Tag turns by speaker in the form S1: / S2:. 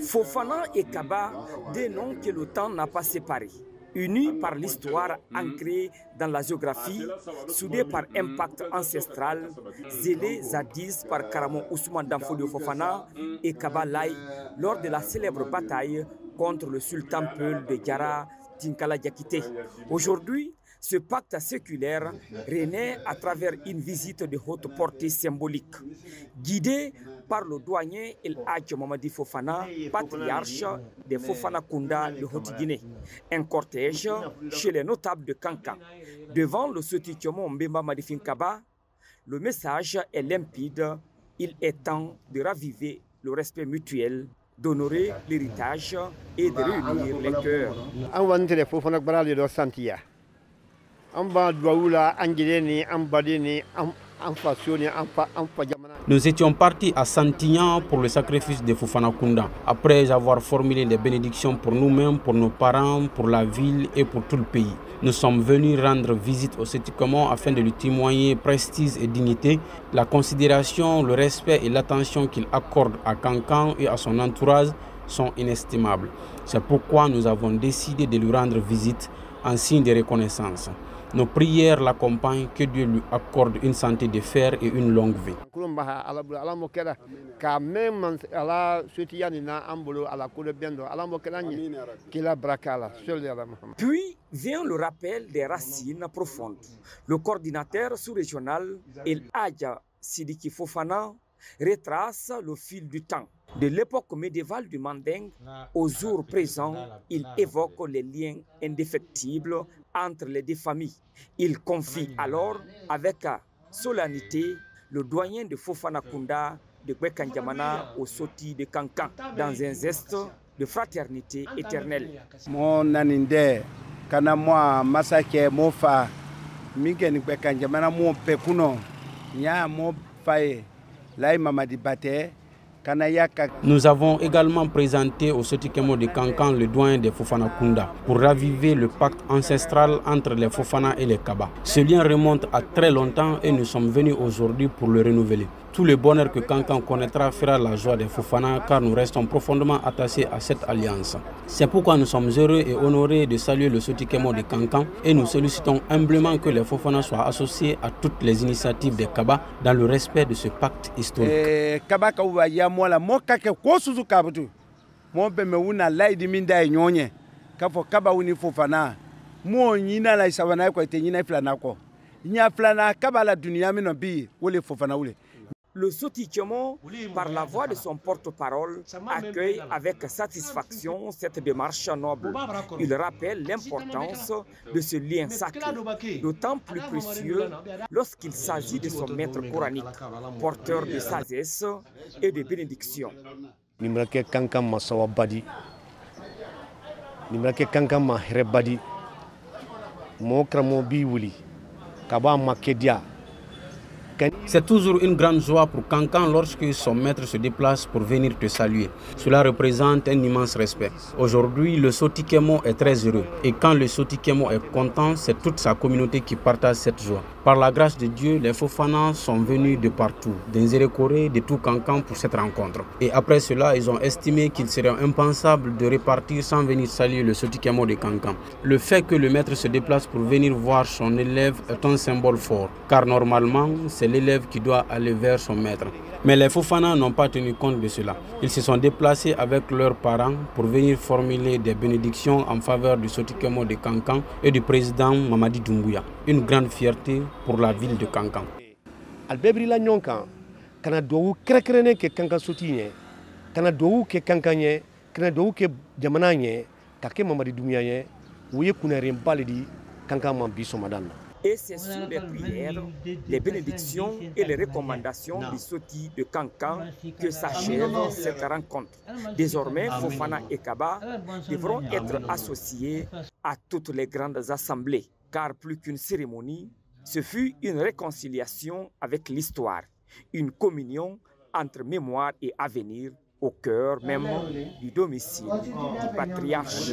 S1: Fofana et Kaba, des noms que le temps n'a pas séparés. Unis par l'histoire ancrée dans la géographie, soudés par impact ancestral, zélés zadis par Karamo Ousmane Danfodio Fofana et Kaba Laye lors de la célèbre bataille contre le sultan Peul de Diarra Tinkala Diakité. Aujourd'hui, ce pacte séculaire renaît à travers une visite de haute portée symbolique. Guidé par le douanier El Hadj Mamadi Fofana, patriarche de Fofana Kunda de Haute-Guinée. Un cortège chez les notables de Kankan. Devant le Sotikyomo Mbemba Madifin Kaba, le message est limpide. Il est temps de raviver le respect mutuel, d'honorer l'héritage et de réunir les cœurs.
S2: Nous étions partis à Santignan pour le sacrifice de Fofana Kunda, après avoir formulé des bénédictions pour nous-mêmes, pour nos parents, pour la ville et pour tout le pays. Nous sommes venus rendre visite au Sétikomon afin de lui témoigner prestige et dignité, la considération, le respect et l'attention qu'il accorde à Kankan et à son entourage sont inestimables. C'est pourquoi nous avons décidé de lui rendre visite en signe de reconnaissance. Nos prières l'accompagnent, que Dieu lui accorde une santé de fer et une longue vie.
S1: Puis vient le rappel des racines profondes. Le coordinateur sous-régional El Hadj Sidiki Fofana retrace le fil du temps. De l'époque médiévale du Manding au jour présent, il évoque les liens indéfectibles entre les deux familles. Il confie alors avec solennité le doyen de Fofana Kunda de Gwekanjamana au Soti de Kankan dans un geste de fraternité éternelle.
S3: Mon aninde, kana moi masake mofa, mingen Gwekanjamana mon pekuno, nya mon faye, lai mamadi bate.
S2: Nous avons également présenté au Sotikemo de Kankan le doyen des Fofana Kunda pour raviver le pacte ancestral entre les Fofana et les Kaba. Ce lien remonte à très longtemps et nous sommes venus aujourd'hui pour le renouveler. Tout le bonheur que Kankan connaîtra fera la joie des Fofana car nous restons profondément attachés à cette alliance. C'est pourquoi nous sommes heureux et honorés de saluer le Sotikemo de Kankan et nous sollicitons humblement que les Fofana soient associés à toutes les initiatives des Kaba dans le respect de ce pacte historique.
S3: Moi la mo kake ko suzu kabutu mo be me wuna laidi minda e nyonye ka fo kaba woni Fofana mo nyina la isabana ko te nyina flana ko nya flana kaba la dunia mi no bi wole Fofana wole.
S1: Le Sotikyomo, par la voix de son porte-parole, accueille avec satisfaction cette démarche noble. Il rappelle l'importance de ce lien sacré, d'autant plus précieux lorsqu'il s'agit de son maître coranique, porteur de sagesse et de bénédiction.
S4: Nimrake Kankan ma sawabadi, Nimrake Kankan ma herebadi, Mokramo biwuli, Kaba makedia.
S2: C'est toujours une grande joie pour Kankan lorsque son maître se déplace pour venir te saluer. Cela représente un immense respect. Aujourd'hui, le Sotikemo est très heureux. Et quand le Sotikemo est content, c'est toute sa communauté qui partage cette joie. Par la grâce de Dieu, les Fofana sont venus de partout, d'Inzérékoré, de tout Kankan pour cette rencontre. Et après cela, ils ont estimé qu'il serait impensable de repartir sans venir saluer le Sotikemo de Kankan. Le fait que le maître se déplace pour venir voir son élève est un symbole fort. Car normalement, c'est l'élève qui doit aller vers son maître. Mais les Fofana n'ont pas tenu compte de cela. Ils se sont déplacés avec leurs parents pour venir formuler des bénédictions en faveur du Sotikemo de Kankan et du président Mamadi Doumbouya. Une grande fierté pour la ville de Kankan.
S4: Albebri la nyonkan, kana dowu krekrene ke Kankan sotinye, kana dowu ke Kankanye, kana dowu ke jamananye, kake Mamadi Doumbouya nye, ouye kunerim balidi Kankan mambi somadana.
S1: Et c'est sous les prières, les bénédictions et les recommandations du Soti de Kankan que s'achève cette rencontre. Désormais, Fofana et Kaba devront être associés à toutes les grandes assemblées, car plus qu'une cérémonie, ce fut une réconciliation avec l'histoire, une communion entre mémoire et avenir au cœur même du domicile du patriarche.